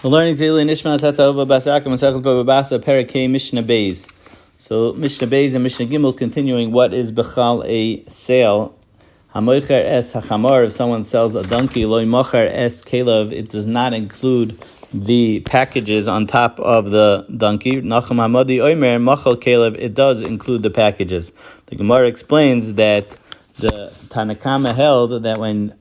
We're learning Zeli Nishmas Etta Ahuva Basra Bava Basra Parakei Mishna Beis. So Mishna Beis and Mishna Gimel continuing. What is bechal a sale? Hamoicher es hachamar. If someone sells a donkey, loy mocher es kelev. It does not include the packages on top of the donkey. Nachum Hamadi Omer machal kelev. It does include the packages. The Gemara explains that the Tanakama held that when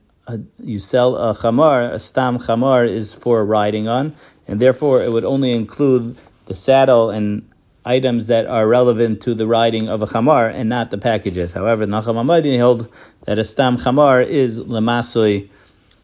you sell a chamar, a stam chamar is for riding on, and therefore it would only include the saddle and items that are relevant to the riding of a chamar and not the packages. However, Nachum Hamadi held that a stam chamar is lemasoi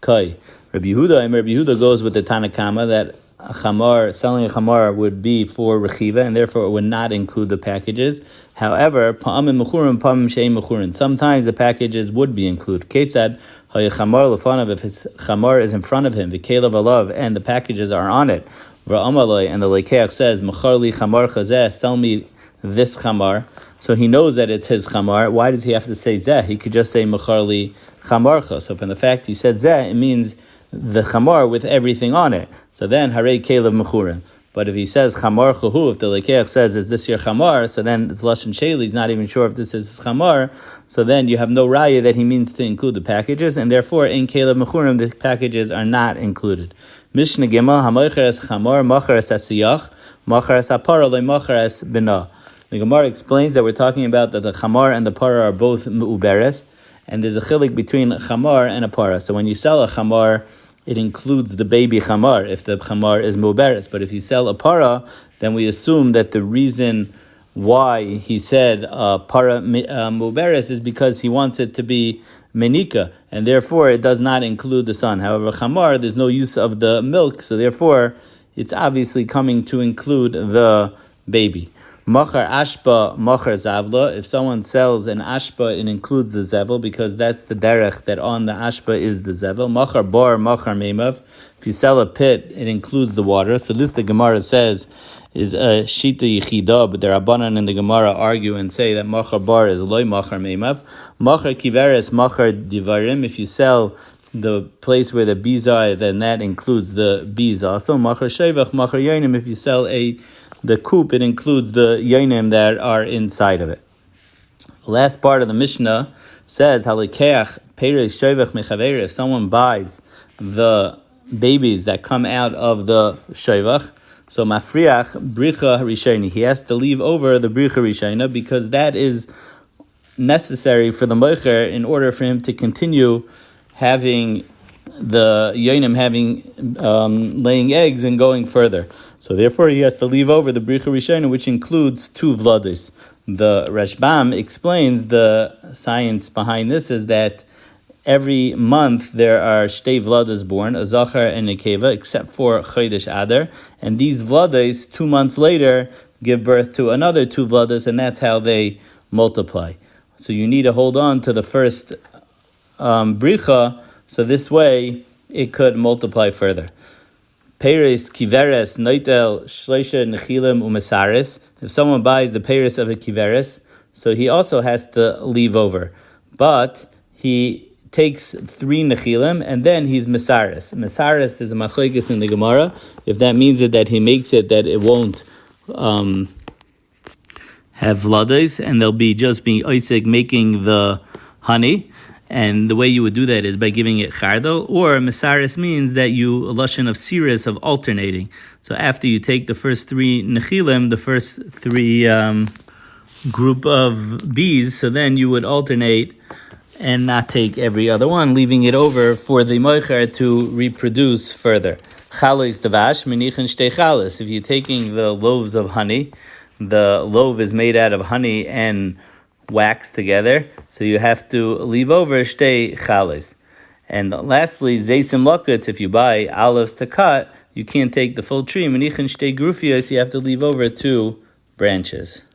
kai. Rabbi Yehuda goes with the Tanakama that a chamar, selling a chamar would be for rechiva, and therefore it would not include the packages. However, pa'amim mechurim, pa'amim she'im mechurim. Sometimes the packages would be included. Ketzad ha'yachamar lefanav, if his chamar is in front of him, v'kelev alav, and the packages are on it. V'amaloi, and the lekeach says, mechar li chamar chazeh, sell me this chamar. So he knows that it's his chamar. Why does he have to say zeh? He could just say mechar li chamarcha. So from the fact he said zeh, it means the chamar with everything on it. So then harei kelev mechurim. But if he says chamar chahu, if the lekeach says, is this your chamar? So then it's lashon sheli. He's not even sure if this is his chamar. So then you have no raya that he means to include the packages, and therefore in kelev mechurim the packages are not included. Mishna Gimel hamoicher es chamar macher es asiyach macher es hapara lo macher es bina. The Gemara explains that we're talking about that the chamar and the para are both meuberes, and there's a chilik between a chamar and a para. So when you sell a chamar, it includes the baby chamar if the chamar is meuberes. But if you sell a para, then we assume that the reason why he said para meuberes is because he wants it to be menika, and therefore it does not include the son. However, chamar, there's no use of the milk, so therefore it's obviously coming to include the baby. Machar ashpa, machar zavla. If someone sells an ashpa, it includes the zevel because that's the derech that on the ashpa is the zevel. Machar bar, machar meimav. If you sell a pit, it includes the water. So this the Gemara says is a shita yichida, but the Rabbanan and the Gemara argue and say that machar bar is loy machar meimav. Machar kiveres, machar divarim. If you sell the place where the bees are, then that includes the bees also. Machar shevach, machar yonim. If you sell the coop, it includes the yonim that are inside of it. The last part of the Mishnah says, halikeach peres shevach mechaver. If someone buys the babies that come out of the shevach, so mafriach bricha rishayni, he has to leave over the bricha rishayna because that is necessary for the moicher in order for him to continue having the yonim laying eggs and going further. So therefore he has to leave over the bricha rishayna, which includes 2 vladis. The Rashbam explains the science behind this is that every month there are shtei vladas born, a zachar and a keva, except for chodesh adar, and these vladas 2 months later give birth to another 2 vladas, and that's how they multiply. So you need to hold on to the first bricha, so this way it could multiply further. Peres kiveres noitel shleisha nechilim umesaris. If someone buys the peres of a kiveres, so he also has to leave over, but he takes 3 nechilim and then he's mesaris. Mesaris is a machlokes in the Gemara. If that means that he makes it that it won't have vladas and they'll be just being oisig making the honey. And the way you would do that is by giving it chardo, or mesaris means that you a lashon of siris, of alternating. So after you take the first 3 nechilim, the first 3 group of bees, so then you would alternate and not take every other one, leaving it over for the moicher to reproduce further. Chalos davash menichin shtei chalos. If you're taking the loaves of honey, the loaf is made out of honey and wax together, so you have to leave over shtei chalos. And lastly, zeisim lakutz, if you buy olives to cut, you can't take the full tree. Menichin shtei grufios, you have to leave over 2 branches.